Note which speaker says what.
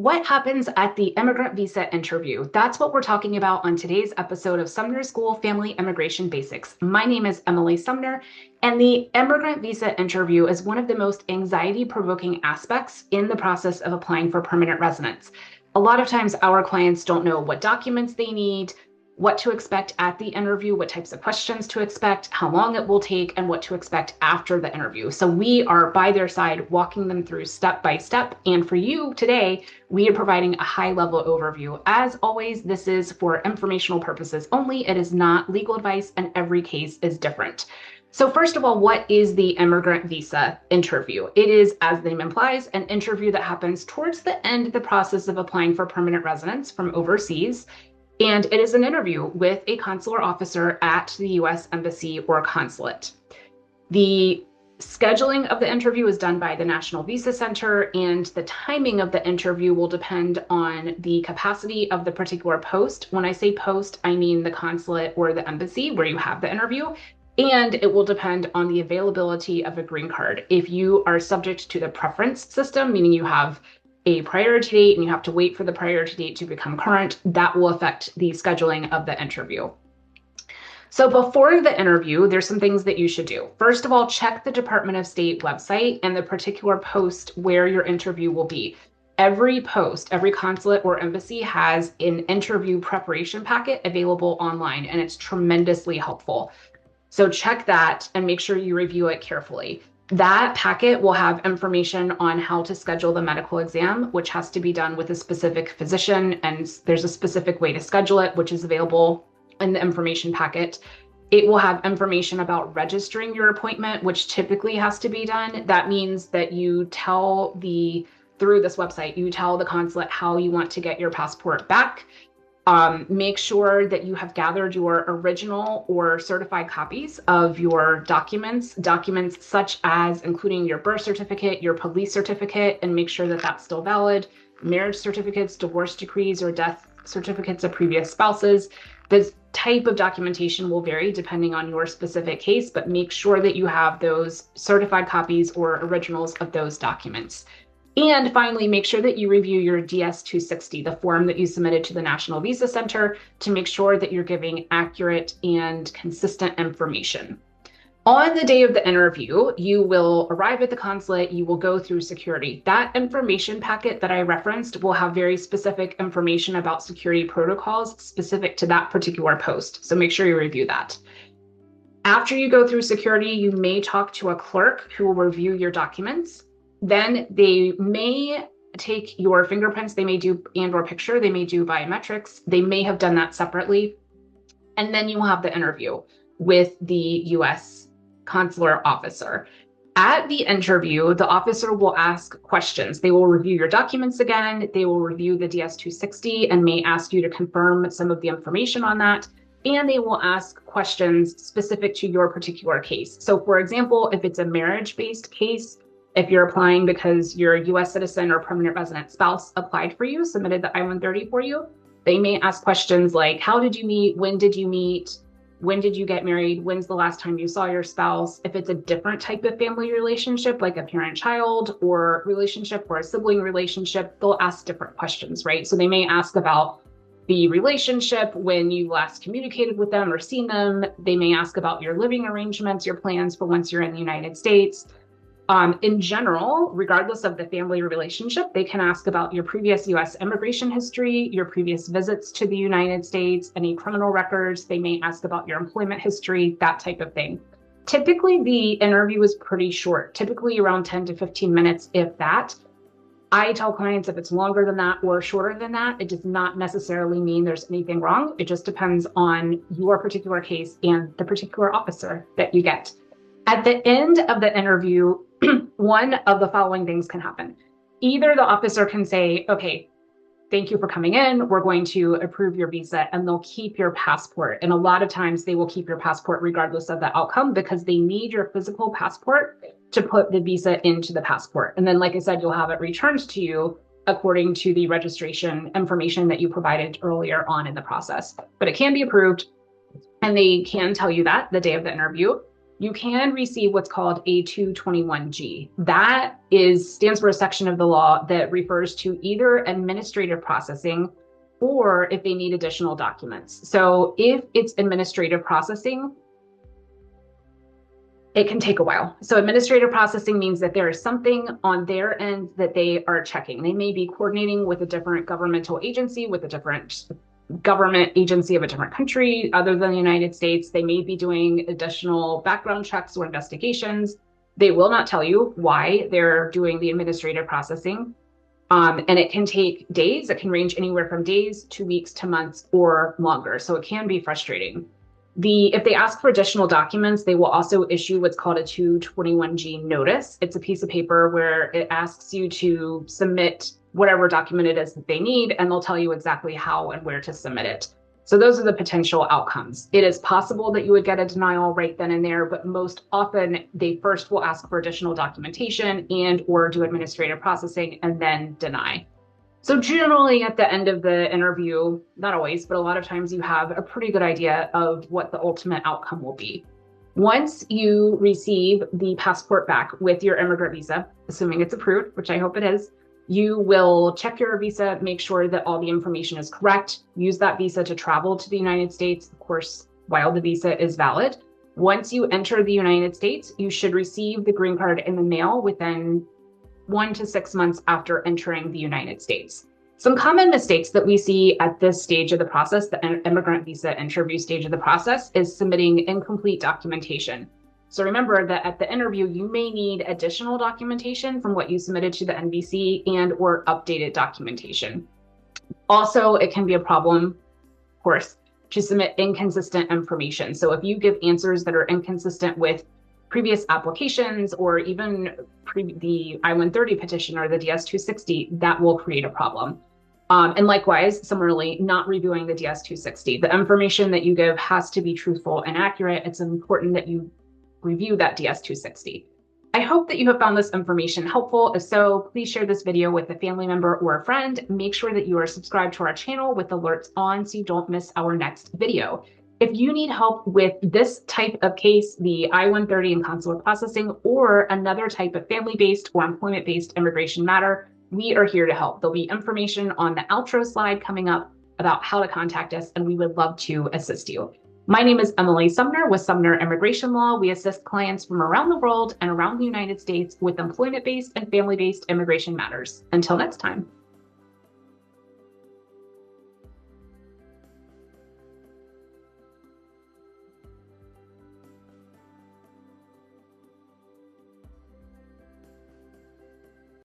Speaker 1: What happens at the immigrant visa interview? That's what we're talking about on today's episode of Sumner School Family Immigration Basics. My name is Emily Sumner, and the immigrant visa interview is one of the most anxiety-provoking aspects in the process of applying for permanent residence. A lot of times our clients don't know what documents they need, what to expect at the interview, what types of questions to expect, how long it will take, and what to expect after the interview. So we are by their side, walking them through step by step. And for you today, we are providing a high-level overview. As always, this is for informational purposes only. It is not legal advice, and every case is different. So first of all, what is the immigrant visa interview? It is, as the name implies, an interview that happens towards the end of the process of applying for permanent residence from overseas. And it is an interview with a consular officer at the U.S. Embassy or consulate. The scheduling of the interview is done by the National Visa Center, and the timing of the interview will depend on the capacity of the particular post. When I say post, I mean the consulate or the embassy where you have the interview. And it will depend on the availability of a green card. If you are subject to the preference system, meaning you have a priority date and you have to wait for the priority date to become current, that will affect the scheduling of the interview. So before the interview, there's some things that you should do. First of all, check the Department of State website and the particular post where your interview will be. Every post, every consulate or embassy has an interview preparation packet available online, and it's tremendously helpful. So check that and make sure you review it carefully. That packet will have information on how to schedule the medical exam, which has to be done with a specific physician, and there's a specific way to schedule it, which is available in the information packet. It will have information about registering your appointment, which typically has to be done. That means that you tell through this website, you tell the consulate how you want to get your passport back. Make sure that you have gathered your original or certified copies of your documents such as including your birth certificate, your police certificate, and make sure that that's still valid, marriage certificates, divorce decrees, or death certificates of previous spouses. The type of documentation will vary depending on your specific case, but make sure that you have those certified copies or originals of those documents. And finally, make sure that you review your DS-260, the form that you submitted to the National Visa Center, to make sure that you're giving accurate and consistent information. On the day of the interview, you will arrive at the consulate, you will go through security. That information packet that I referenced will have very specific information about security protocols specific to that particular post. So make sure you review that. After you go through security, you may talk to a clerk who will review your documents. Then they may take your fingerprints, they may do and/or picture, they may do biometrics, they may have done that separately. And then you will have the interview with the US consular officer. At the interview, the officer will ask questions. They will review your documents again, they will review the DS-260 and may ask you to confirm some of the information on that. And they will ask questions specific to your particular case. So for example, if it's a marriage-based case, if you're applying because your US citizen or permanent resident spouse applied for you, submitted the I-130 for you, they may ask questions like, how did you meet? When did you meet? When did you get married? When's the last time you saw your spouse? If it's a different type of family relationship, like a parent-child or relationship or a sibling relationship, they'll ask different questions, right? So they may ask about the relationship, when you last communicated with them or seen them. They may ask about your living arrangements, your plans for once you're in the United States. In general, regardless of the family relationship, they can ask about your previous US immigration history, your previous visits to the United States, any criminal records. They may ask about your employment history, that type of thing. Typically, the interview is pretty short, typically around 10 to 15 minutes, if that. I tell clients if it's longer than that or shorter than that, it does not necessarily mean there's anything wrong. It just depends on your particular case and the particular officer that you get. At the end of the interview, one of the following things can happen. Either the officer can say, okay, thank you for coming in, we're going to approve your visa, and they'll keep your passport. And a lot of times they will keep your passport regardless of the outcome because they need your physical passport to put the visa into the passport. And then, like I said, you'll have it returned to you according to the registration information that you provided earlier on in the process. But it can be approved, and they can tell you that the day of the interview. you can receive what's called a 221G. That stands for a section of the law that refers to either administrative processing or if they need additional documents. So if it's administrative processing, it can take a while. So administrative processing means that there is something on their end that they are checking. They may be coordinating with a different governmental agency, with a different government agency of a different country other than the United States. They may be doing additional background checks or investigations. They will not tell you why they're doing the administrative processing. And it can take days. It can range anywhere from days to weeks to months or longer. So it can be frustrating. If they ask for additional documents, they will also issue what's called a 221G notice. It's a piece of paper where it asks you to submit whatever document it is that they need, and they'll tell you exactly how and where to submit it. So those are the potential outcomes. It is possible that you would get a denial right then and there, but most often they first will ask for additional documentation and or do administrative processing and then deny. So generally at the end of the interview, not always, but a lot of times you have a pretty good idea of what the ultimate outcome will be. Once you receive the passport back with your immigrant visa, assuming it's approved, which I hope it is, you will check your visa, make sure that all the information is correct, use that visa to travel to the United States, of course, while the visa is valid. Once you enter the United States, you should receive the green card in the mail within 1 to 6 months after entering the United States. Some common mistakes that we see at this stage of the process, the immigrant visa interview stage of the process, is submitting incomplete documentation. So remember that at the interview, you may need additional documentation from what you submitted to the NVC and or updated documentation. Also, it can be a problem, of course, to submit inconsistent information. So if you give answers that are inconsistent with previous applications or even the I-130 petition or the DS-260, that will create a problem. And likewise, similarly, not reviewing the DS-260. The information that you give has to be truthful and accurate. It's important that you review that DS-260. I hope that you have found this information helpful. If so, please share this video with a family member or a friend. Make sure that you are subscribed to our channel with alerts on so you don't miss our next video. If you need help with this type of case, the I-130 and consular processing, or another type of family-based or employment-based immigration matter, we are here to help. There'll be information on the outro slide coming up about how to contact us, and we would love to assist you. My name is Emily Sumner with Sumner Immigration Law. We assist clients from around the world and around the United States with employment-based and family-based immigration matters. Until next time.